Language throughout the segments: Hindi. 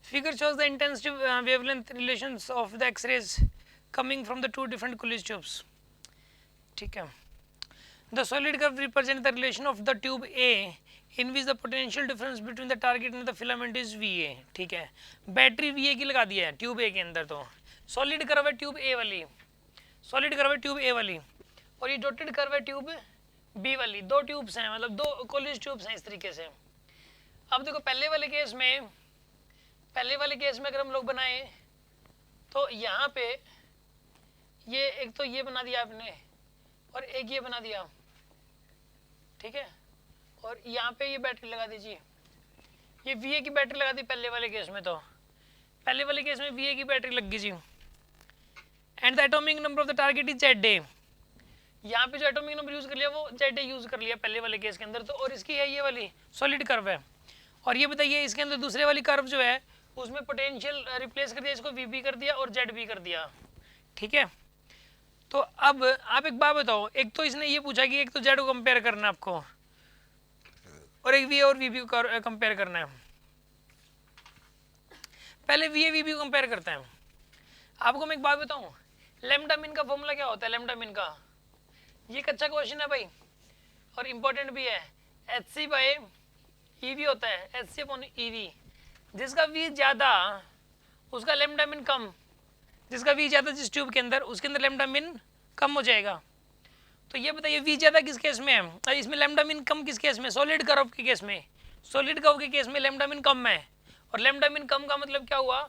Figure shows the intensity wavelength relations of the X-rays coming from the two different Coolidge tubes. ठीक है. The solid curve represents the relation of the tube A in which the potential difference between the target and the filament is VA. ठीक है. बैटरी VA की लगा दिया है ट्यूब A के अंदर. तो सॉलिड कर्व है ट्यूब A वाली, सॉलिड कर्व है ट्यूब A वाली, और ये डॉटेड कर्व है ट्यूब B वाली. दो ट्यूब्स हैं, मतलब दो कॉलेज ट्यूब्स हैं इस तरीके से. अब देखो पहले वाले केस में अगर हम लोग बनाए तो यहाँ पे ये एक तो ये बना दिया आपने और एक ये बना दिया, ठीक है, और यहाँ पे ये बैटरी लगा दीजिए. ये VA की बैटरी लगा दी पहले वाले केस में. तो पहले वाले केस में VA की बैटरी लग गई जी. And the atomic number of the target is ZA. यहाँ पे जो एटॉमिक नंबर यूज कर लिया वो ZA यूज कर लिया पहले वाले केस के अंदर. तो और इसकी है ये वाली सॉलिड कर्व है. और ये बताइए इसके अंदर दूसरे वाली कर्व जो है उसमें पोटेंशियल रिप्लेस कर दिया, इसको VB कर दिया और ZB कर दिया. ठीक है. तो अब आप एक बात बताओ, एक तो इसने ये पूछा कि एक तो Z को कंपेयर करना है आपको और एक VA और VB को कंपेयर करना है. पहले VA VB को कंपेयर करते हैं. आपको मैं एक बात बताऊं, लैम्डा मिन का फॉर्मूला क्या होता है? लैम्डा मिन का, ये एक अच्छा क्वेश्चन है भाई और इम्पोर्टेंट भी है. HC/EV होता है, HC/EV. जिसका V ज्यादा उसका लैम्डा मिन कम, जिसका V ज्यादा जिस ट्यूब के अंदर उसके अंदर लैम्डा मिन कम हो जाएगा. तो ये बताइए V ज्यादा किस केस में है, इसमें लैम्डा मिन कम किस केस में? सॉलिड कर्व के केस में. सॉलिड कर्व के केस में लैम्डा मिन कम है, और लैम्डा मिन कम का मतलब क्या हुआ?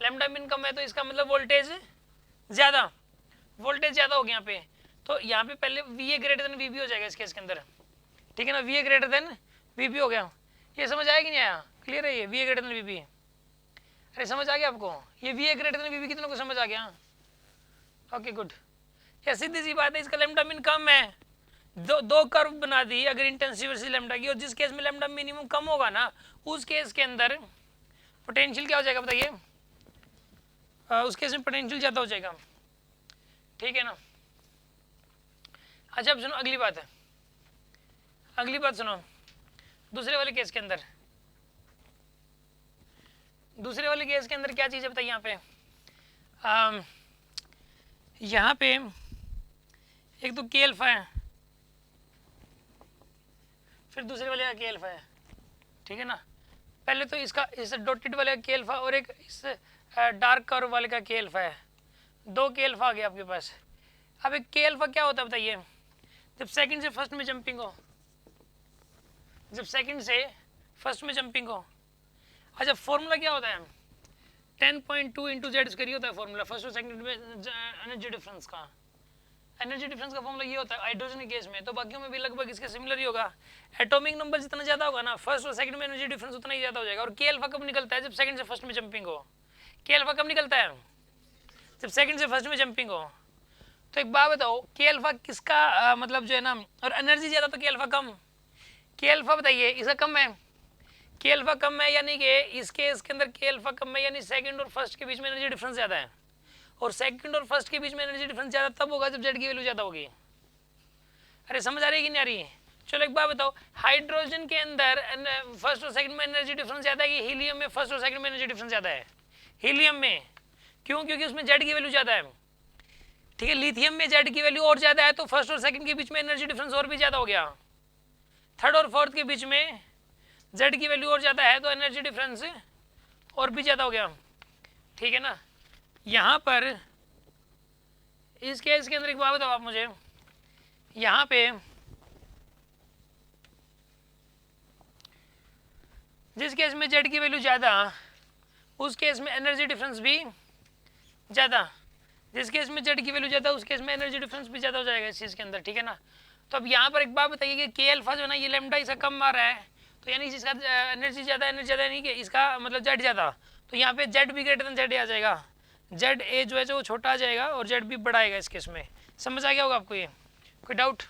लैम्डा मिन कम है तो इसका मतलब वोल्टेज ज्यादा, वोल्टेज ज्यादा हो गया यहाँ पे. तो यहाँ पे पहले VA ग्रेटर देन VB हो जाएगा इस केस के अंदर. ठीक है ना, VA ग्रेटर देन VB हो गया. ये समझ आया कि नहीं आया? क्लियर है ये VA ग्रेटर देन VB? अरे समझ आ गया आपको? ये VA ग्रेटर देन VB कितनों को समझ आ गया? Okay good. ये सीधी सी बात है, इसका लैम्डा मिन कम है. दो कर्व बना दी अगर इंटेंसिटी लैम्डा की, और जिस केस में लैम्डा मिनिमम कम होगा ना उस केस के अंदर पोटेंशियल क्या हो जाएगा बताइए? उस केस में पोटेंशियल ज्यादा हो जाएगा. ठीक है ना. अच्छा अब सुनो अगली बात है, अगली बात सुनो. दूसरे वाले केस के अंदर, दूसरे वाले केस के अंदर क्या चीज़ है बताइए? यहाँ पे एक तो K अल्फा है, फिर दूसरे वाले का K अल्फा है. ठीक है ना. पहले तो इसका इस डॉटेड वाले का K अल्फा और एक इस डार्क कर्व वाले का K अल्फा है. दो K अल्फा आ गया आपके पास. अब एक K अल्फा क्या होता है बताइए? जब सेकंड से फर्स्ट में जंपिंग हो, जब सेकंड से फर्स्ट में जंपिंग हो. अच्छा फॉर्मूला क्या होता है? 10.2 इंटू जेड स्क्वायर होता है फॉर्मूला फर्स्ट और सेकंड में एनर्जी डिफरेंस का. एनर्जी डिफरेंस का फॉर्मूला ये होता है हाइड्रोजन के केस में. तो बाकियों में भी लगभग इसके सिमिलर ही होगा. एटॉमिक नंबर जितना ज्यादा होगा ना फर्स्ट और सेकंड में एनर्जी डिफरेंस उतना ही ज्यादा हो जाएगा. और K अल्फा कब निकलता है? जब सेकंड से फर्स्ट में जंपिंग हो. K अल्फा कब निकलता है? जब सेकंड से फर्स्ट में जंपिंग हो. तो एक बात बताओ, K अल्फा किसका मतलब जो है ना, और एनर्जी ज्यादा तो K अल्फा कम. K अल्फा बताइए इसका कम है, K अल्फा कम है, यानी कि इसके अंदर K अल्फा कम है, यानी सेकंड और फर्स्ट के बीच में एनर्जी डिफरेंस ज्यादा है. और सेकंड और फर्स्ट के बीच में एनर्जी डिफरेंस ज्यादा तब होगा जब जेड की वैल्यू ज्यादा होगी. अरे समझ आ रही है कि नहीं आ रही है? चलो एक बात बताओ, हाइड्रोजन के अंदर फर्स्ट और सेकंड में एनर्जी डिफरेंस ज्यादा है कि हीलियम में फर्स्ट और सेकंड में एनर्जी डिफरेंस ज्यादा है? हीलियम में. क्यों? क्योंकि उसमें जेड की वैल्यू ज्यादा है. ठीक है. लिथियम में जेड की वैल्यू और ज्यादा है तो फर्स्ट और सेकंड के बीच में एनर्जी डिफरेंस और भी ज्यादा हो गया. थर्ड और फोर्थ के बीच में जेड की वैल्यू और ज्यादा है तो एनर्जी डिफरेंस और भी ज्यादा हो गया. ठीक है ना. यहाँ पर इस केस के अंदर एक बात बताओ आप मुझे, यहाँ पे जिस केस में जेड की वैल्यू ज्यादा उस केस में एनर्जी डिफरेंस भी ज्यादा, जिस केस में जेड की वैल्यू ज्यादा उस केस में एनर्जी डिफरेंस भी ज्यादा हो जाएगा इस चीज के अंदर. ठीक है ना. तो अब यहाँ पर एक बात बताइए कि K अल्फा जो है ना ये लैम्डा इसका कम आ रहा है, तो यानी इसका एनर्जी ज्यादा नहीं कि इसका मतलब जेड ज्यादा. तो यहाँ पे जेड भी ग्रेटर देन जेड आ जाएगा. जेड ए जो है वो छोटा आ जाएगा और जेड भी बड़ा आएगा इस केस में. समझ आ गया होगा आपको? ये कोई डाउट?